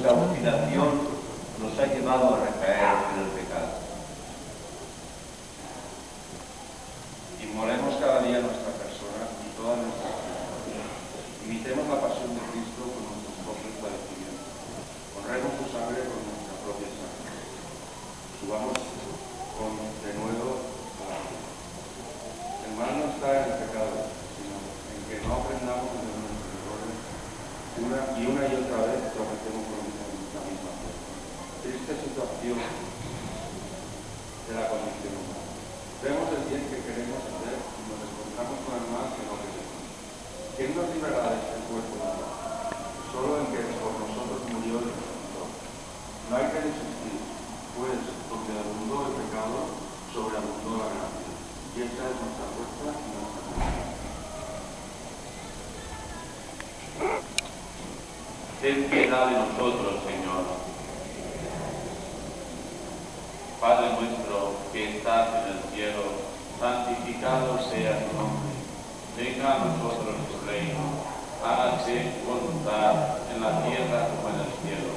nuestra obstinación nos ha llevado a recaer en el pecado. Inmolemos cada día nuestra persona y todas nuestras cosas. Imitemos la pasión de Cristo con nuestros propios padecimientos. Honremos su sangre con nuestra propia sangre. Subamos de nuevo a la vida. El mal no está en el pecado, sino en que no aprendamos de nuestros errores una y otra vez tropecemos con la misma cosa. Triste situación de la condición humana. Vemos el bien que queremos hacer y nos encontramos con el mal que no queremos. ¿Quién nos librará de este cuerpo de mal? Solo en que por nosotros murió el Redentor. No hay que desistir, pues donde abundó el pecado, sobreabundó la gracia. Y esta es nuestra fuerza y nuestra fuerza. Ten piedad de nosotros, Señor. Padre nuestro que estás en el cielo, santificado sea tu nombre. Venga a nosotros tu reino. Hágase tu voluntad en la tierra como en el cielo.